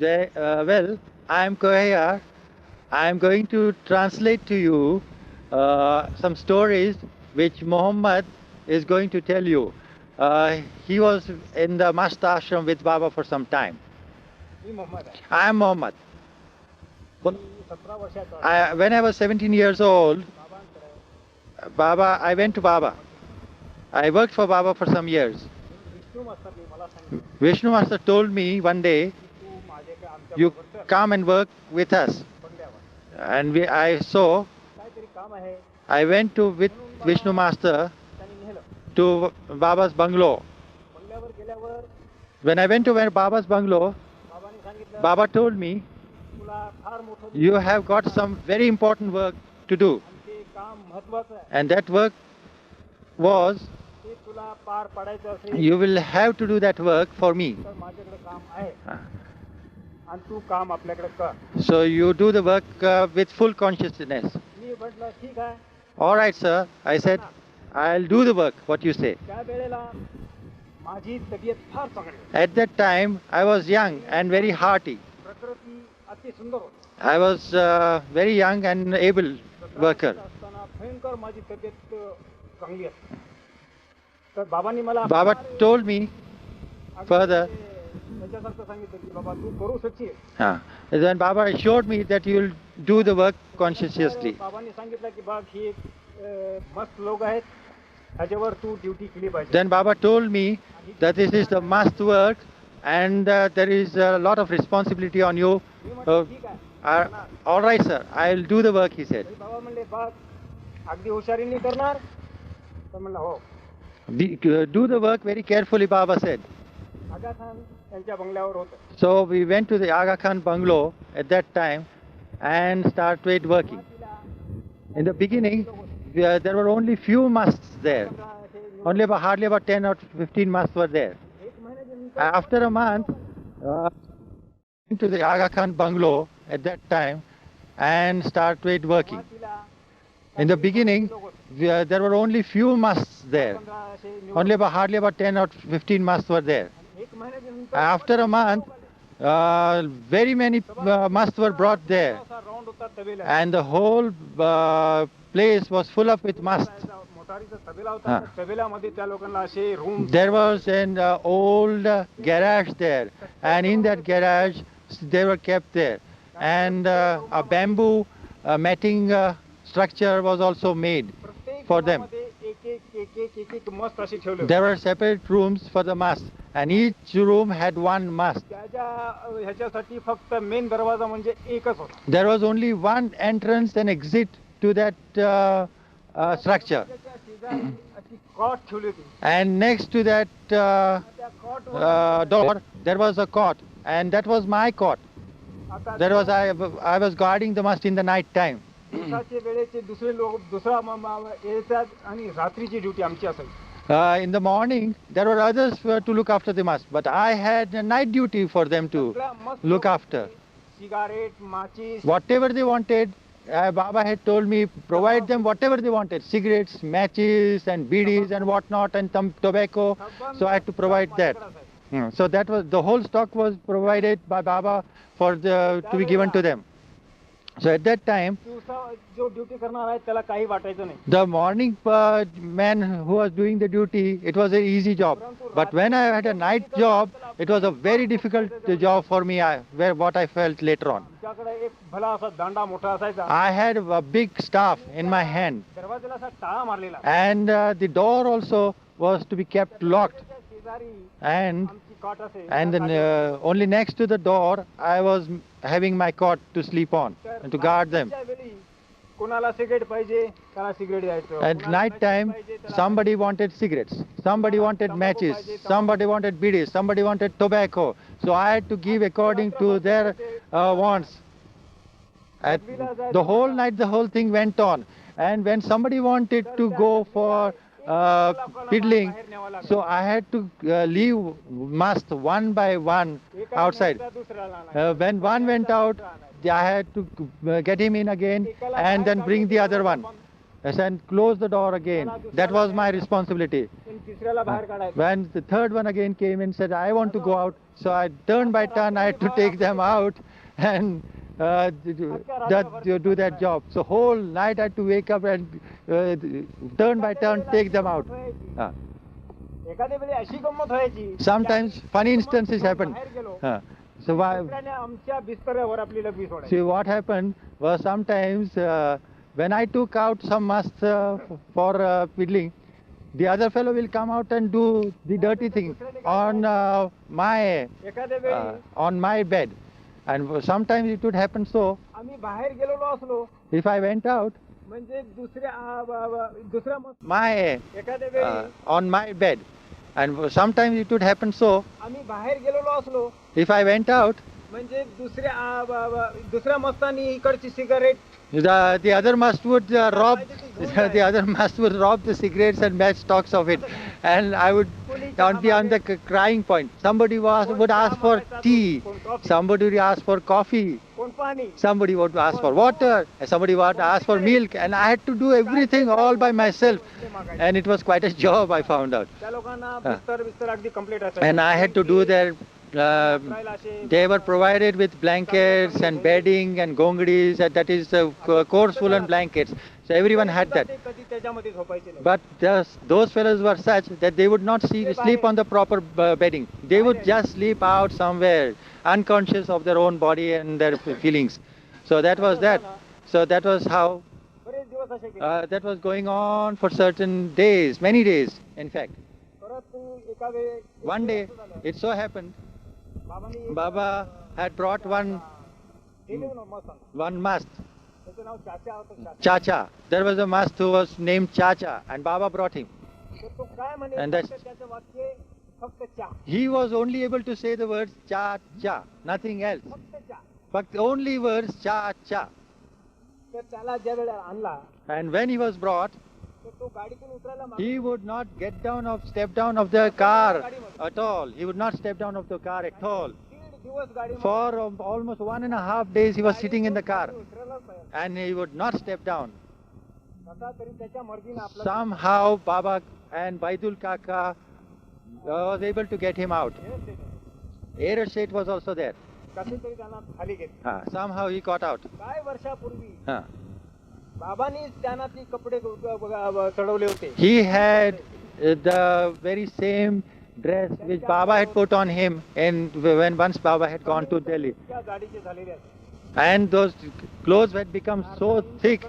Well, I am Kohiyar. I am going to translate to you some stories which Mohammed is going to tell you. He was in the Mast Ashram with Baba for some time. I am Mohammed. When I was 17 years old, I went to Baba. I worked for Baba for some years. Vishnu Master told me one day, you come and work with us. And I went with Vishnu Master to Baba's bungalow. When I went to Baba's bungalow, Baba told me, you have got some very important work to do. And that work was, you will have to do that work for me. So you do the work with full consciousness. All right, sir. I said, I'll do the work, what you say. At that time, I was young and very hearty. I was very young and able worker. Baba told me further, then Baba assured me that you'll do the work conscientiously. Then Baba told me that this is the must work and there is a lot of responsibility on you. All right, sir, I'll do the work, he said. Do the work very carefully, Baba said. So we went to the Aga Khan bungalow at that time and started working. In the beginning, there were only few masts there. Hardly about 10 or 15 masts were there. After a month, went to the Aga Khan bungalow at that time and started working. In the beginning, there were only few masts there. Hardly about 10 or 15 masts were there. After a month, very many masts were brought there, and the whole place was full up with masts. There was an old garage there, and in that garage they were kept there, and a bamboo matting structure was also made for them. There were separate rooms for the mast, and each room had one mast. There was only one entrance and exit to that structure. And next to that door, there was a cot, and that was my cot. I was guarding the mast in the night time. In the morning, there were others to look after the mast, but I had a night duty for them to look after. Whatever they wanted, Baba had told me, provide them whatever they wanted, cigarettes, matches and bidis and whatnot and some tobacco, so I had to provide that. So that was, the whole stock was provided by Baba to be given to them. So at that time, the morning man who was doing the duty, it was an easy job. But when I had a night job, it was a very difficult job for me, what I felt later on. I had a big staff in my hand, and the door also was to be kept locked. And then only next to the door, I was having my cot to sleep on and to guard them. At night time, somebody wanted cigarettes, somebody wanted matches, somebody wanted bidis, somebody wanted tobacco. So I had to give according to their wants. The whole night, the whole thing went on. And when somebody wanted to go for piddling, so I had to leave mast one by one outside. When one went out, I had to get him in again and then bring the other one. and close the door again. That was my responsibility. When the third one again came and said, I want to go out, so I turn by turn, I had to take them out and do that job. So whole night I had to wake up and turn by turn take them out. Sometimes funny instances happen. So see, what happened was sometimes when I took out some masts for piddling, the other fellow will come out and do the dirty thing on my bed. And sometimes it would happen so, if I went out, on my bed. And sometimes it would happen so, if I went out, the other mast would rob the other mast would rob the cigarettes and match stocks of it, and I would be on the crying point. Somebody would ask for tea, somebody would ask for coffee, somebody would ask for water, and somebody would ask for milk, and I had to do everything all by myself, and it was quite a job, I found out. And I had to do their they were provided with blankets and bedding and gongdis, that is coarse woolen blankets. So everyone had that. But those fellows were such that they would not sleep on the proper bedding. They would just sleep out somewhere, unconscious of their own body and their feelings. So that was that. So that was how that was going on for certain days, many days, in fact. One day, it so happened, Baba had brought one mast, Chacha. There was a mast who was named Chacha, and Baba brought him. And he was only able to say the words cha cha, nothing else. But the only words cha cha. And when he was brought, he would not step down of the car at all. He would not step down of the car at all. For almost 1.5 days he was sitting in the car and he would not step down. Somehow Baba and Baidul Kaka was able to get him out. Air State was also there. Somehow he got out. He had the very same dress which Baba had put on him when once Baba had gone to Delhi. And those clothes had become so thick,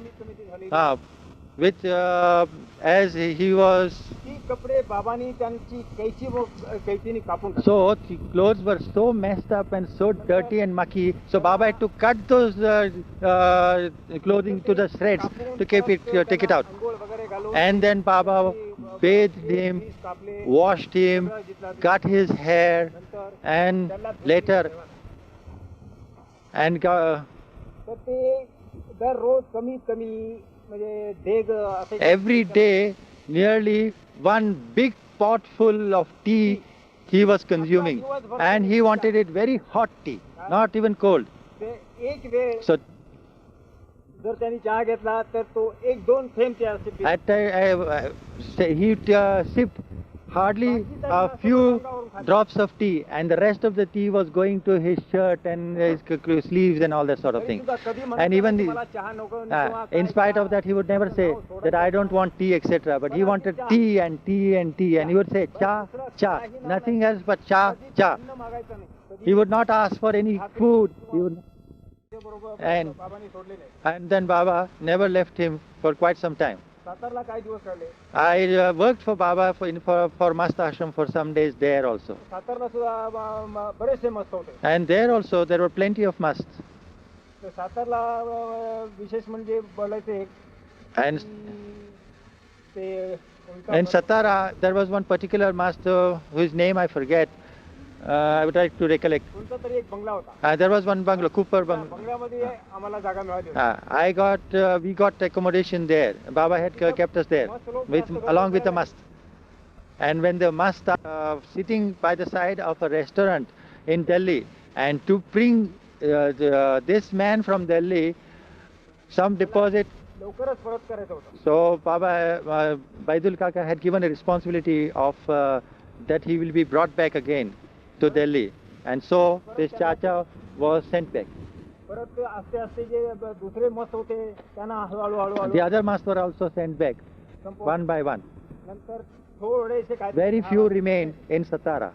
which as he was... So the clothes were so messed up and so dirty and mucky, so Baba had to cut those clothing to the shreds to take it out. And then Baba bathed him, washed him, cut his hair, and later every day nearly one big pot full of tea he was consuming, and he wanted it very hot tea, not even cold. So he sipped hardly a few drops of tea, and the rest of the tea was going to his shirt and his sleeves and all that sort of thing. And even in spite of that, he would never say that I don't want tea, etc. But he wanted tea and tea and tea, and he would say cha, cha, nothing else but cha, cha. He would not ask for any food. And then Baba never left him for quite some time. I worked for Baba for Mast Ashram for some days there also. And there also there were plenty of masts. And in Satara there was one particular master whose name I forget. I would like to recollect. There was one bungalow, Cooper bungalow. We got accommodation there. Baba had kept us there, along with the mast. And when the mast are sitting by the side of a restaurant in Delhi, and to bring this man from Delhi some deposit So Baba Baidul Kaka had given a responsibility of that he will be brought back again to Delhi, and so this Chacha was sent back. The other Masts were also sent back, one by one. Very few remained in Satara.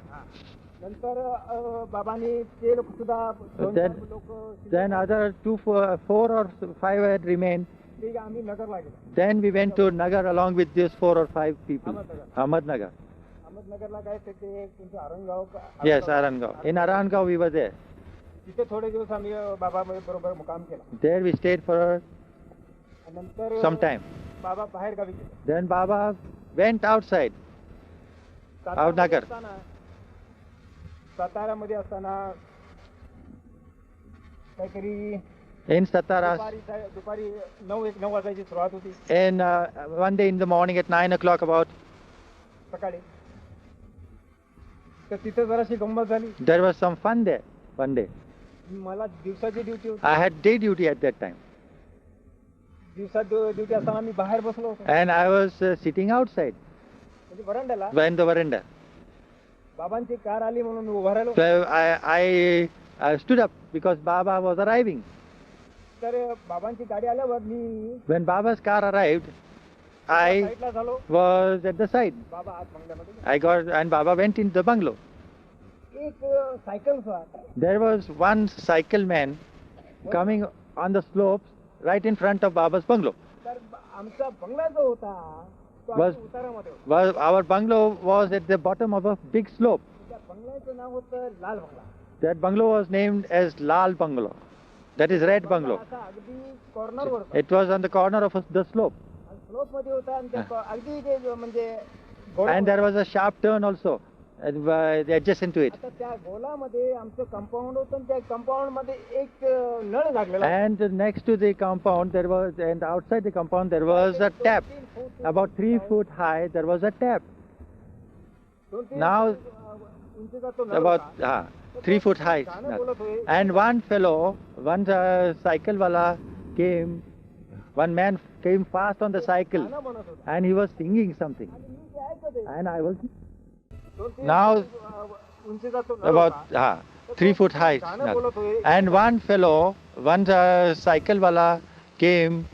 Then other 4 or 5 had remained. Then we went to Nagar along with these 4 or 5 people. Ahmednagar. Yes, Arangao. In Arangao we were there. There we stayed for some time. Then Baba went outside of Nagar. In Satara, and one day in the morning at 9 o'clock about, there was some fun there one day. I had day duty at that time. And I was sitting outside in the veranda. So I stood up because Baba was arriving. When Baba's car arrived, I was at the side. And Baba went into the bungalow. There was one cycle man coming on the slopes right in front of Baba's bungalow. Our bungalow was at the bottom of a big slope. That bungalow was named as Lal Bungalow. That is Red Bungalow. It was on the corner of the slope. And there was a sharp turn also adjacent to it. And next to the compound there was, and outside the compound there was a tap. About 3 foot high there was a tap. Now about 3 foot high. And one fellow, one cycle wala came, one man came fast on the cycle and he was singing something. And I was now about 3 foot high. And one fellow, one cycle wala came,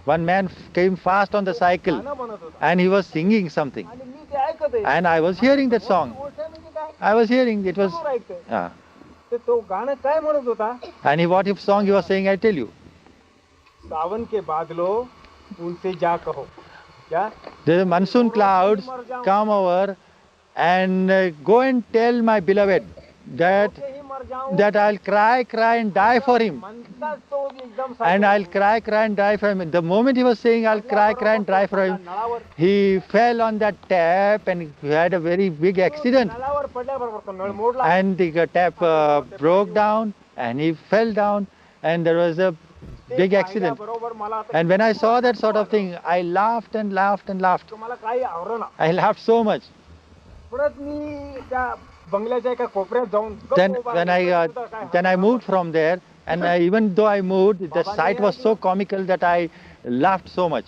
one man came fast on the cycle and he was singing something. And I was hearing that song. I was hearing, it was... And what song he was saying, I tell you. The monsoon clouds come over and go and tell my beloved that I'll cry and die for him. And I'll cry and die for him. The moment he was saying I'll cry and die for him, he fell on that tap and he had a very big accident. And the tap broke down and he fell down and there was a big accident. And when I saw that sort of thing, I laughed and laughed and laughed. I laughed so much. Then I moved from there, and even though I moved, the sight was so comical that I laughed so much.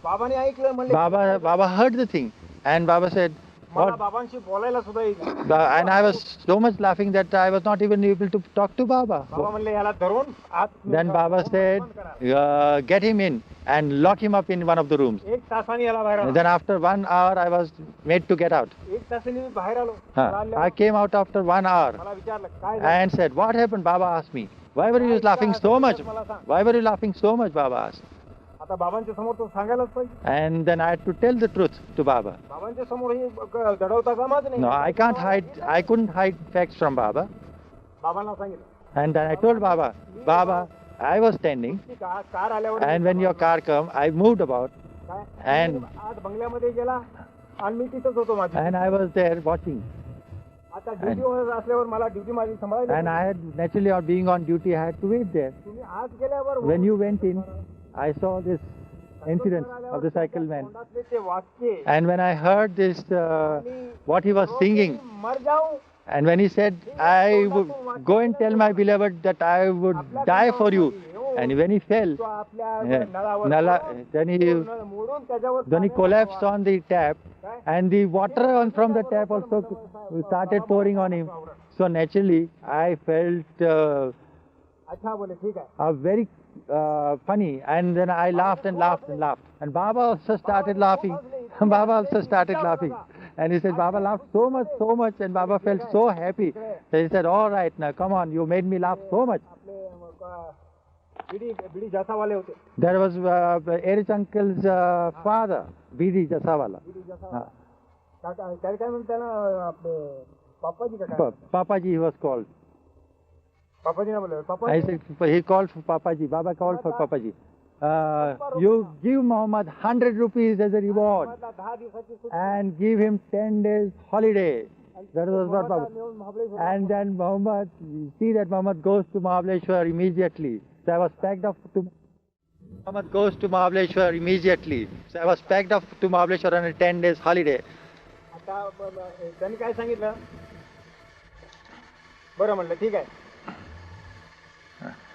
Baba heard the thing, and Baba said, what? And I was so much laughing that I was not even able to talk to Baba. Then Baba said, get him in and lock him up in one of the rooms. Then after 1 hour I was made to get out. I came out after 1 hour and said, what happened? Baba asked me. Why were you laughing so much? Why were you laughing so much? Baba asked. And then I had to tell the truth to Baba. No, I can't hide. I couldn't hide facts from Baba. And then I told Baba, I was standing, and when your car came, I moved about, and I was there watching. And I had, naturally, being on duty, I had to wait there. When you went in, I saw this incident of the cycle man. And when I heard this, what he was singing, and when he said, I would go and tell my beloved that I would die for you, And when he fell, then he collapsed on the tap, and the water from the tap also started pouring on him. So naturally, I felt very funny, and then I laughed and laughed and laughed. And Baba also started laughing. Baba also started laughing. And he said, Baba laughed so much, and Baba felt so happy. So he said, all right, now come on, you made me laugh so much. There was Erich uncle's father, Bidi Jasawala. Papaji he was called. I said, he called for Papaji. Baba called for Papaji. You give Mohammed 100 rupees as a reward and give him 10 days holiday. That was what Baba. And then Mohammed, see that Mohammed goes to Mahabaleshwar immediately. So I was packed up to Mohammed goes to Mahabaleshwar immediately. So I was packed up to Mahabaleshwar on a 10 days holiday. त्यांनी काय सांगितलं? बरं म्हणलं ठीक आहे.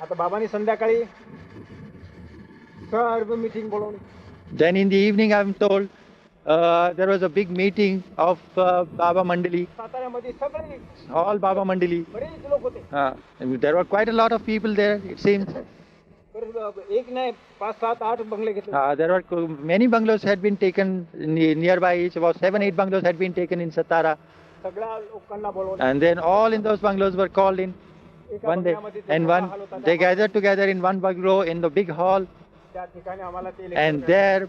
आता बाबांनी संध्याकाळी meeting बोलवली. Then in the evening I'm told there was a big meeting of Baba Mandali. साताऱ्यामध्ये सगळे All Baba Mandali. बरेच लोक होते. There were quite a lot of people there, it seems. एक नाही 5, 7, 8 बंगले घेतले. There were many bungalows had been taken nearby. Each about 7, 8 bungalows had been taken in Satara. सगळ्या लोकांना बोलवलं. And then all in those bungalows were called in one day, and they gathered together in one bungalow in the big hall. And there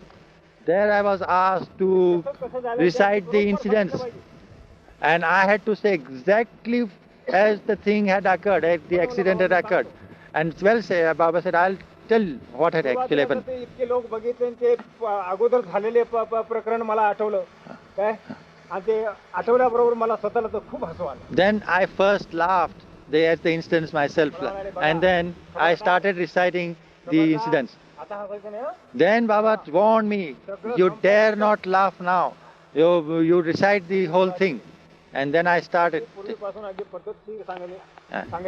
I was asked to recite the incidents, and I had to say exactly as the thing had occurred, as the accident had occurred. And well, Baba said, I'll tell what had actually happened. इतके लोक बघितले ते अगोदर झालेले प्रकरण मला आठवलं काय आणि ते आठवल्याबरोबर मला स्वतःला तर खूप हसू आलं. Then I first laughed at the incidents myself, and then I started reciting the incidents. Then Baba warned me, you dare not laugh now. You recite the whole thing. And then I started.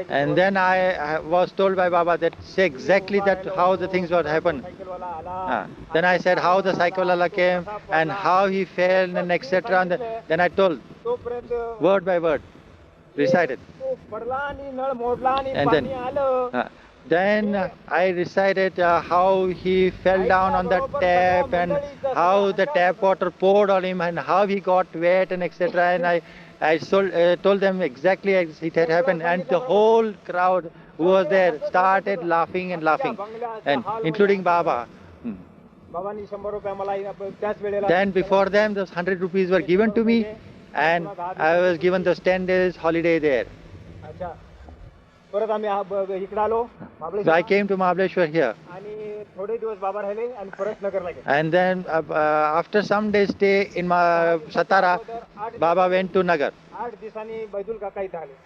And then I was told by Baba that say exactly that how the things would happen. Then I said how the cyclewala came and how he fell and etc. And then I told word by word, recited. And then I recited how he fell down on the tap and how the tap water poured on him and how he got wet and etc. And I told them exactly as it had happened, and the whole crowd who was there started laughing and laughing, and including Baba. Then before them those 100 rupees were given to me, and I was given those 10 days holiday there. So I came to Mahabaleshwar here. And then after some days stay in Satara, Baba went to Nagar.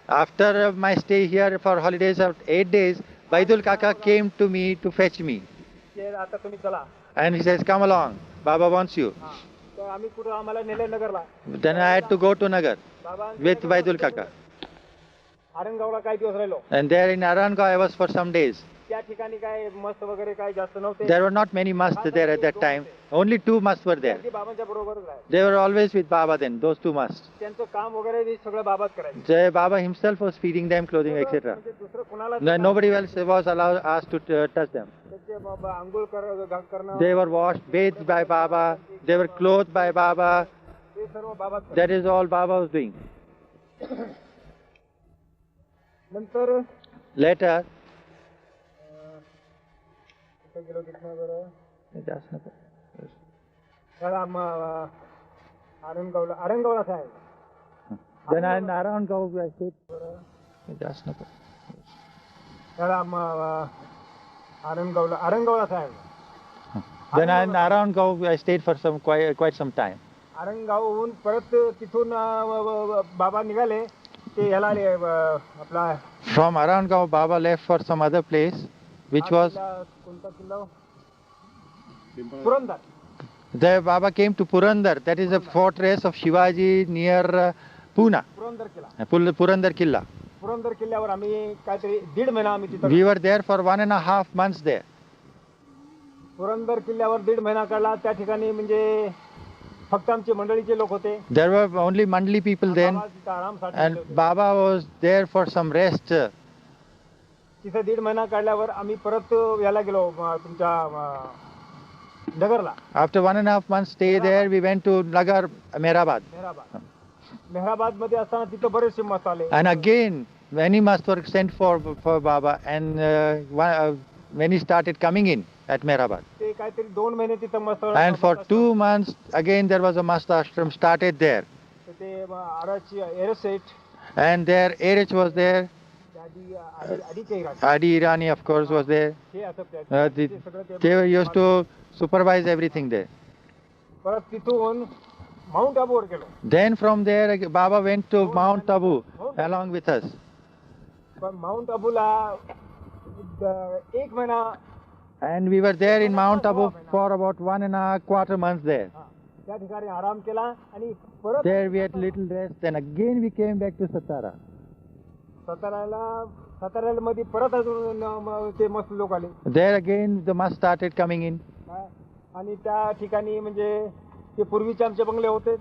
After my stay here for holidays of 8 days, Baidul Kaka came to me to fetch me. And he says, come along, Baba wants you. Then I had to go to Nagar with Baidul Kaka. And there in Arangaon I was for some days. There were not many masts there at that time. Only 2 masts were there. They were always with Baba then, those 2 masts. Baba himself was feeding them, clothing, etc. Nobody else was asked to touch them. They were washed, bathed by Baba. They were clothed by Baba. That is all Baba was doing. Later, then in Arangaon I stayed. Then in Arangaon I stayed for quite some time. आरंगावहून परत तिथून बाबा निघाले. From Arangaon, Baba left for some other place, which was. Purandar. There Baba came to Purandar. That is a fortress of Shivaji near Pune. Purandar Killa. Purandar किल्ल्यावर आम्ही काहीतरी 1.5 महिना आम्ही तिथं We were there for 1.5 months there. Purandar किल्ल्यावर 1.5 महिना काढला. त्या ठिकाणी म्हणजे फक्त आमचे मंडळीचे लोक होते. There were only mandali people then, बाबा तिथं आरामसाठी and गेले होते. Baba was there for some rest. तिथं 1.5 महिना काढल्यावर आम्ही परत याला गेलो तुमच्या नगरला. After 1.5 months stay there, we went to Nagar, Meherabad. Mehrabad मध्ये असताना तिथं बरेचसे मस्त आले. And again, many masts were sent for Baba, and when he started coming in at Meherabad. ते काहीतरी 2 महिने तिथं मस्त. And for 2 months, again there was a Mast Ashram started there. ते आराची एरसेट And there, Erich was there, आधी Adi Irani of course was there. हे असं They were used to supervise everything there. परत तिथून माउंट आबूवर गेलो. Then from there, Baba went to Mount Abu along with us. पण mount आबूला 1 महिना. And we were there in Mount Abu for about 1.25 months there. त्या ठिकाणी आराम केला आणि परत There we had little rest. Then again we came back to Satara. साताऱ्याला मध्ये परत अजून ते मस्त लोक आले. There again the must started coming in. आणि त्या ठिकाणी म्हणजे ते पूर्वीचे आमचे बंगले होते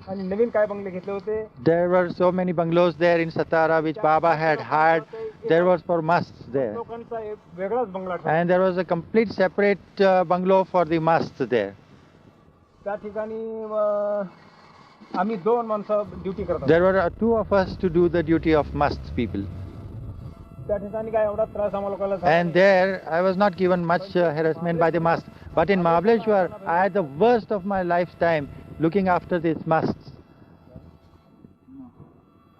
आणि नवीन काय बंगले घेतले होते. There were so many bungalows there in Satara which Baba had hired. There was for musts there. लोकांचा एक वेगळाच बंगला ठेवला. And there was a complete separate bungalow for the musts there. त्या ठिकाणी आम्ही 2 माणसं ड्युटी करत होतो. There were 2 of us to do the duty of musts people. त्या ठिकाणी काय एवढा त्रास आम्हाला लोकांना झाला And there I was not given much harassment by the musts. But in Mahabaleshwar I had the worst of my lifetime looking after these musts.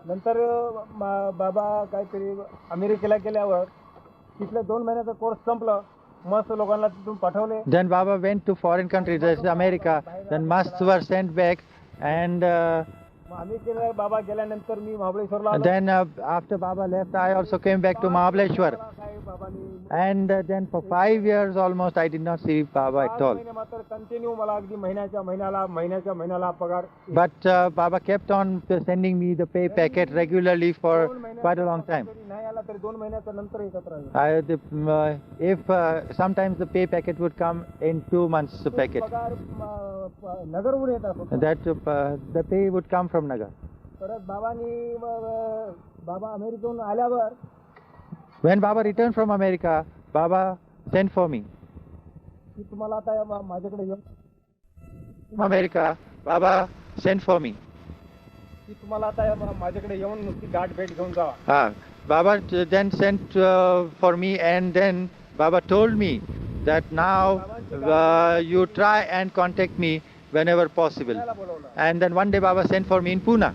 नंतर बाबा काहीतरी अमेरिकेला गेल्यावर तिथलं 2 महिन्याचा कोर्स संपलं. मस्त लोकांना तिथून पाठवले. Then Baba went to foreign countries, that's America. Then musts were sent back, and आम्ही केलं. बाबा गेल्यानंतर मी महाबळेश्वरला आलो. then after Baba left, I also came back to Mahabaleshwar. काय बाबांनी And then for 5 years almost I did not see Baba at all. महिने मात्र continue मला अगदी महिन्याच्या महिन्याला पगार. But Baba kept on sending me the pay packet regularly for quite a long time. नाही आला तरी 2 महिन्याच्या नंतर एकत्र आले. If sometimes the pay packet would come in 2 months packet. पगार नगरहून येत असतो. That the pay would come from Nagar. परत बाबांनी बाबा अमेरिकेहून आल्यावर When Baba returned from America, Baba sent for me. की तुम्हाला आता माझ्याकडे येऊन From America, Baba sent for me. की तुम्हाला आता माझ्याकडे येऊन नुसती गाठ भेट घेऊन जावा. Baba then sent for me, and then Baba told me that now you try and contact me whenever possible. पुण्याला बोलवलं. And then one day Baba sent for me in Pune.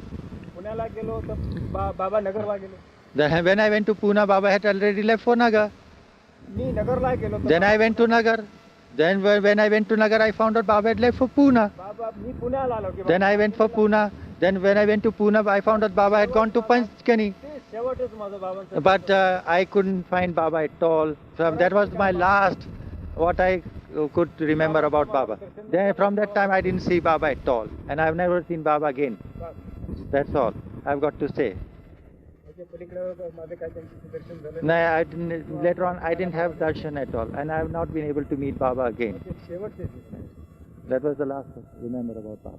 पुण्याला गेलो तर बाबा नगरला गेले. Then when I went to Pune, Baba had already left for Nagar. मी नगरला गेलो तर Then I went to Nagar. Then when I went to Nagar, I found out Baba had left for Pune. बाबा मी पुण्याला आलो की Then I went for Pune. Then when I went to Pune, I found out Baba had gone to Panchgani. ते शेवटच माझं बाबांचं. But I couldn't find Baba at all. That was my last, what I could remember about Baba. Then from that time I didn't see Baba at all. And I've never seen Baba again. That's all I've got to say. पलीकडे माझं काय त्यांचं दर्शन झालं. No, I didn't, later on I didn't have darshan at all. And I have not been able to meet Baba again. शेवटचे That was the last I remember about Baba.